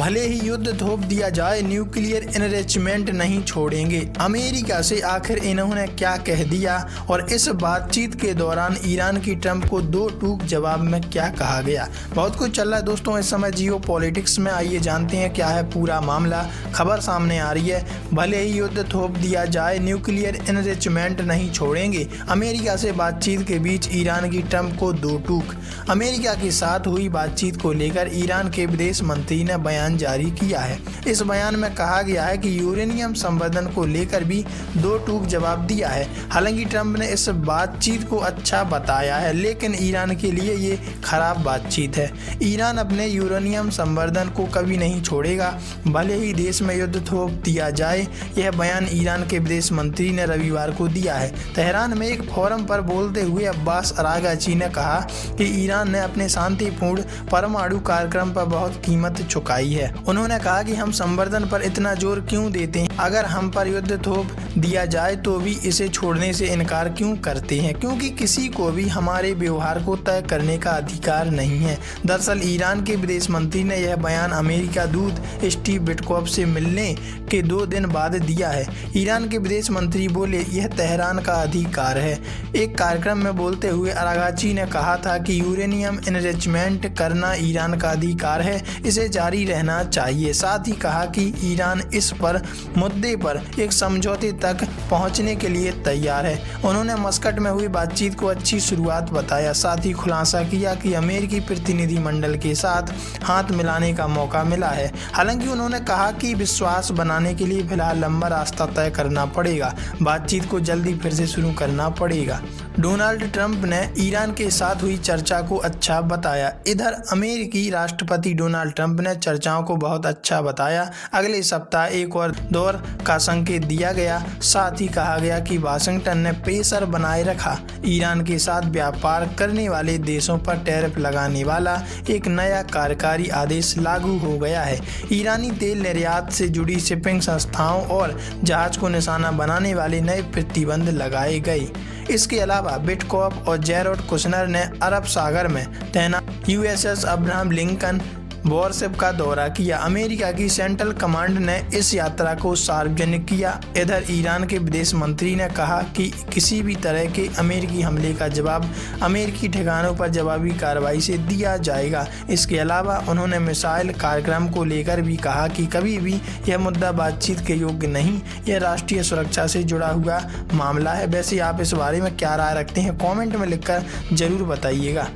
भले ही युद्ध थोप दिया जाए, न्यूक्लियर एनरिचमेंट नहीं छोड़ेंगे। अमेरिका से आखिर इन्होंने क्या कह दिया और इस बातचीत के दौरान ईरान की ट्रंप को दो टूक जवाब में क्या कहा गया। बहुत कुछ चल रहा है दोस्तों इस समय जियो पॉलिटिक्स में। आइए जानते हैं क्या है पूरा मामला। खबर सामने आ रही है, भले ही युद्ध थोप दिया जाए, न्यूक्लियर एनरिचमेंट नहीं छोड़ेंगे। अमेरिका से बातचीत के बीच ईरान की ट्रंप को दो टूक। अमेरिका के साथ हुई बातचीत को लेकर ईरान के विदेश मंत्री ने बयान जारी किया है। इस बयान में कहा गया है कि यूरेनियम संवर्धन को लेकर भी दो टूक जवाब दिया है। हालांकि ट्रंप ने इस बातचीत को अच्छा बताया है, लेकिन ईरान के लिए ये खराब बातचीत है। ईरान अपने यूरेनियम संवर्धन को कभी नहीं छोड़ेगा, भले ही देश में युद्ध थोप दिया जाए। यह बयान ईरान के विदेश मंत्री ने रविवार को दिया है। तेहरान में एक फोरम पर बोलते हुए अब्बास अरागची ने कहा कि ईरान ने अपने शांतिपूर्ण परमाणु कार्यक्रम पर बहुत कीमत चुकाई है। उन्होंने कहा कि हम संवर्धन पर इतना जोर क्यों देते हैं, अगर हम पर युद्ध थोप दिया जाए तो भी इसे छोड़ने से इनकार क्यों करते हैं, क्योंकि किसी को भी हमारे व्यवहार को तय करने का अधिकार नहीं है। दरअसल ईरान के विदेश मंत्री ने यह बयान अमेरिका दूत स्टीव विटकॉफ से मिलने के 2 दिन बाद दिया है। ईरान के विदेश मंत्री बोले, यह तेहरान का अधिकार है। एक कार्यक्रम में बोलते हुए अरागची ने कहा था कि यूरेनियम एनरिचमेंट करना ईरान का अधिकार है, इसे जारी रहना चाहिए। साथ ही कहा कि ईरान इस पर मुद्दे पर एक समझौते तक पहुंचने के लिए तैयार है। उन्होंने मस्कट में हुई बातचीत को अच्छी शुरुआत बताया। साथ ही खुलासा किया कि अमेरिकी प्रतिनिधिमंडल के साथ हाथ मिलाने का मौका मिला है। हालांकि उन्होंने कहा कि विश्वास बनाने के लिए फिलहाल लंबा रास्ता तय करना पड़ेगा, बातचीत को जल्दी फिर से शुरू करना पड़ेगा। डोनाल्ड ट्रंप ने ईरान के साथ हुई चर्चा को अच्छा बताया। इधर अमेरिकी राष्ट्रपति डोनाल्ड ट्रंप ने चर्चाओं को बहुत अच्छा बताया। अगले सप्ताह एक और दौर का संकेत दिया गया। साथ ही कहा गया कि वाशिंगटन ने प्रेशर बनाए रखा। ईरान के साथ व्यापार करने वाले देशों पर टैरिफ लगाने वाला एक नया कार्यकारी आदेश लागू हो गया है। ईरानी तेल निर्यात से जुड़ी शिपिंग संस्थाओं और जहाज को निशाना बनाने वाले नए प्रतिबंध लगाए गए। इसके अलावा विटकॉफ और जैरेड कुशनर ने अरब सागर में तैनात यूएसएस अब्राहम लिंकन वॉरशिप का दौरा किया। अमेरिका की सेंट्रल कमांड ने इस यात्रा को सार्वजनिक किया। इधर ईरान के विदेश मंत्री ने कहा कि किसी भी तरह के अमेरिकी हमले का जवाब अमेरिकी ठिकानों पर जवाबी कार्रवाई से दिया जाएगा। इसके अलावा उन्होंने मिसाइल कार्यक्रम को लेकर भी कहा कि कभी भी यह मुद्दा बातचीत के योग्य नहीं, यह राष्ट्रीय सुरक्षा से जुड़ा हुआ मामला है। वैसे आप इस बारे में क्या राय रखते हैं, कॉमेंट में लिखकर जरूर बताइएगा।